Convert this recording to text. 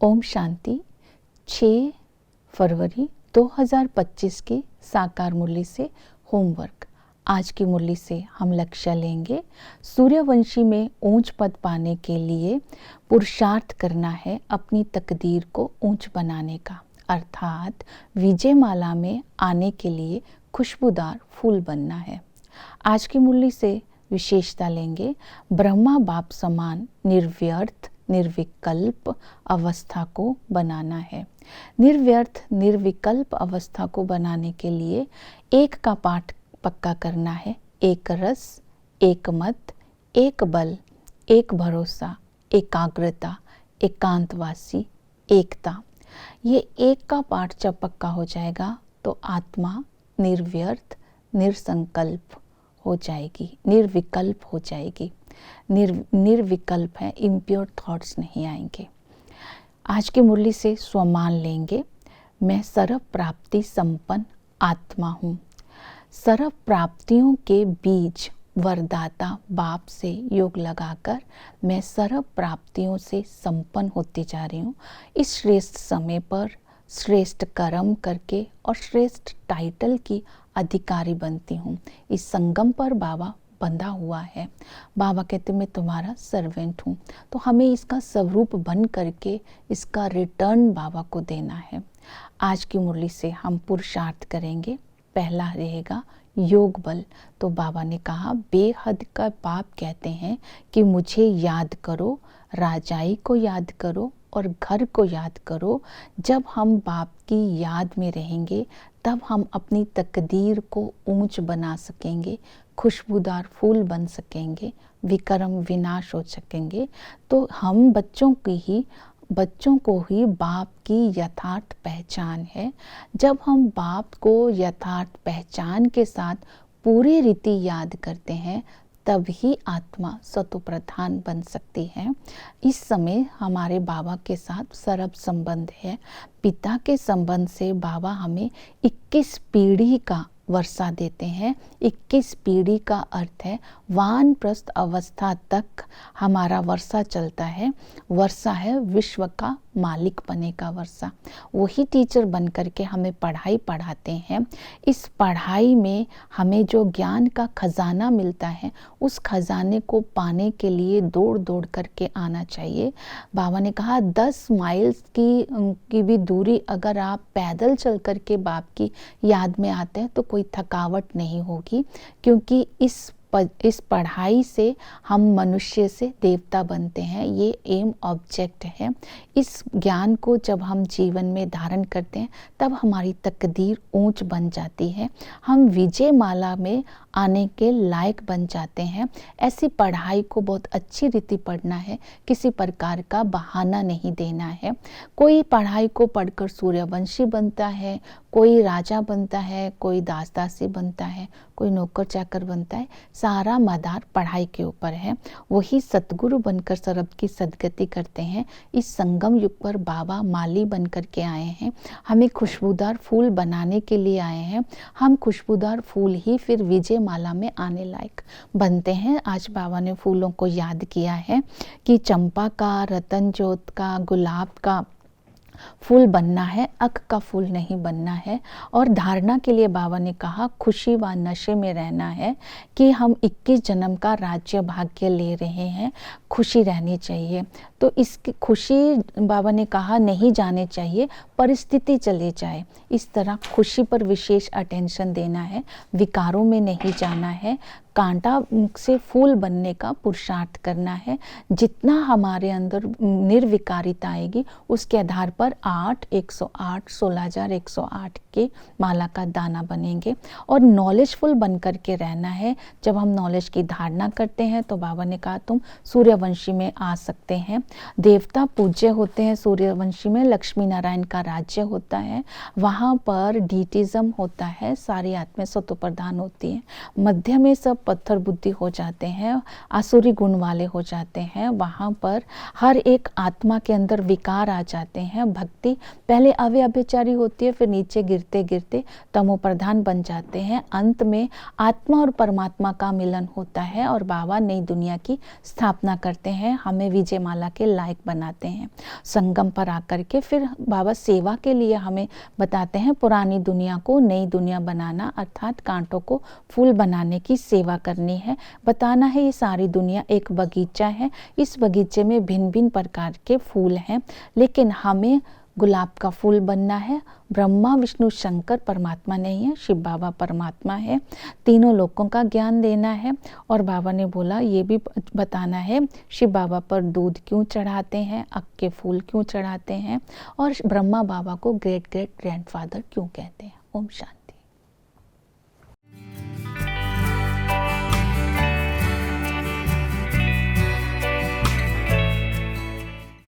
ओम शांति। 6 फरवरी 2025 की साकार मुरली से होमवर्क। आज की मुरली से हम लक्ष्य लेंगे, सूर्यवंशी में ऊंच पद पाने के लिए पुरुषार्थ करना है अपनी तकदीर को ऊंच बनाने का, अर्थात विजयमाला में आने के लिए खुशबूदार फूल बनना है। आज की मुरली से विशेषता लेंगे, ब्रह्मा बाप समान निर्व्यर्थ निर्विकल्प अवस्था को बनाना है। निर्व्यर्थ निर्विकल्प अवस्था को बनाने के लिए एक का पाठ पक्का करना है। एक रस, एक मत, एक बल, एक भरोसा, एकाग्रता, एकांतवासी, एकता। ये एक का पाठ जब पक्का हो जाएगा तो आत्मा निर्व्यर्थ निरसंकल्प हो जाएगी, निर्विकल्प हो जाएगी। निर्विकल्प है, इम्प्योर थॉट्स नहीं आएंगे। आज की मुरली से स्वमान लेंगे, मैं सर्व प्राप्ति संपन्न आत्मा हूँ। सर्व प्राप्तियों के बीज वरदाता बाप से योग लगाकर मैं सर्व प्राप्तियों से संपन्न होती जा रही हूँ। इस श्रेष्ठ समय पर श्रेष्ठ कर्म करके और श्रेष्ठ टाइटल की अधिकारी बनती हूँ। इस संगम पर बाबा बंधा हुआ है। बाबा कहते मैं तुम्हारा सर्वेंट हूँ, तो हमें इसका स्वरूप बन करके इसका रिटर्न बाबा को देना है। आज की मुरली से हम पुरुषार्थ करेंगे। पहला रहेगा योग बल। तो बाबा ने कहा, बेहद का बाप कहते हैं कि मुझे याद करो, राजाई को याद करो और घर को याद करो। जब हम बाप की याद में रहेंगे तब हम अपनी तकदीर को ऊंच बना सकेंगे, खुशबूदार फूल बन सकेंगे, विक्रम विनाश हो सकेंगे। तो हम बच्चों को ही बाप की यथार्थ पहचान है। जब हम बाप को यथार्थ पहचान के साथ पूरी रीति याद करते हैं तब ही आत्मा सतो प्रधान बन सकती है। इस समय हमारे बाबा के साथ सरब संबंध है। पिता के संबंध से बाबा हमें 21 पीढ़ी का वर्षा देते हैं। 21 पीढ़ी का अर्थ है वानप्रस्थ अवस्था तक हमारा वर्षा चलता है। वर्षा है विश्व का मालिक बने का वर्षा। वही टीचर बन करके हमें पढ़ाई पढ़ाते हैं। इस पढ़ाई में हमें जो ज्ञान का खजाना मिलता है उस खजाने को पाने के लिए दौड़ दौड़ करके आना चाहिए। बाबा ने कहा 10 माइल्स की भी दूरी अगर आप पैदल चल करके बाप की याद में आते हैं तो कोई थकावट नहीं होगी, क्योंकि इस पढ़ाई से हम मनुष्य से देवता बनते हैं। ये एम ऑब्जेक्ट है। इस ज्ञान को जब हम जीवन में धारण करते हैं तब हमारी तकदीर ऊंच बन जाती है। हम विजय माला में आने के लायक बन जाते हैं। ऐसी पढ़ाई को बहुत अच्छी रीति पढ़ना है, किसी प्रकार का बहाना नहीं देना है। कोई पढ़ाई को पढ़कर सूर्यवंशी बनता है, कोई राजा बनता है, कोई दास दासी बनता है, कोई नौकर चाकर बनता है। सारा मदार पढ़ाई के ऊपर है। वही सतगुरु बनकर सरब की सदगति करते हैं। इस संगम युग पर बाबा माली बन करके आए हैं, हमें खुशबूदार फूल बनाने के लिए आए हैं। हम खुशबूदार फूल ही फिर विजय माला में आने लायक बनते हैं। आज बाबा ने फूलों को याद किया है कि चंपा का, रतन ज्योत का, गुलाब का फूल बनना है, अक का फूल नहीं बनना है। और धारणा के लिए बाबा ने कहा खुशी व नशे में रहना है कि हम 21 जन्म का राज्य भाग्य ले रहे हैं, खुशी रहनी चाहिए। तो इसकी खुशी बाबा ने कहा नहीं जाने चाहिए, परिस्थिति चले जाए। इस तरह खुशी पर विशेष अटेंशन देना है, विकारों में नहीं जाना है। कांटा से फूल बनने का पुरुषार्थ करना है। जितना हमारे अंदर निर्विकारिता आएगी उसके आधार पर 8, 108, 16,108 के माला का दाना बनेंगे। और नॉलेजफुल बन करके रहना है। जब हम नॉलेज की धारणा करते हैं तो बाबा ने कहा तुम सूर्यवंशी में आ सकते हैं। देवता पूज्य होते हैं सूर्यवंशी में, लक्ष्मी नारायण का राज्य होता है, वहाँ पर डीटिज्म होता है, सारी आत्मा सतो प्रधान होती है। मध्य में सब पत्थर बुद्धि हो जाते हैं, आसुरी गुण वाले हो जाते हैं। वहाँ पर हर एक आत्मा के अंदर विकार आ जाते हैं। भक्ति पहले अव्यभिचारी होती है, फिर नीचे गिरते गिरते तमो प्रधान बन जाते हैं। अंत में आत्मा और परमात्मा का मिलन होता है और बाबा नई दुनिया की स्थापना करते हैं। हमें विजय माला के लायक बनाते हैं। संगम पर आकर के फिर बाबा सेवा के लिए हमें बताते हैं पुरानी दुनिया को नई दुनिया बनाना, अर्थात कांटों को फूल बनाने की सेवा करनी है। बताना है ये सारी दुनिया एक बगीचा है, इस बगीचे में भिन्न भिन्न प्रकार के फूल हैं, लेकिन हमें गुलाब का फूल बनना है। ब्रह्मा विष्णु शंकर परमात्मा नहीं है, शिव बाबा परमात्मा है। तीनों लोगों का ज्ञान देना है। और बाबा ने बोला ये भी बताना है शिव बाबा पर दूध क्यों चढ़ाते हैं, अक के फूल क्यों चढ़ाते हैं, और ब्रह्मा बाबा को ग्रेट ग्रेट ग्रैंडफादर क्यों कहते हैं। ओम शांति।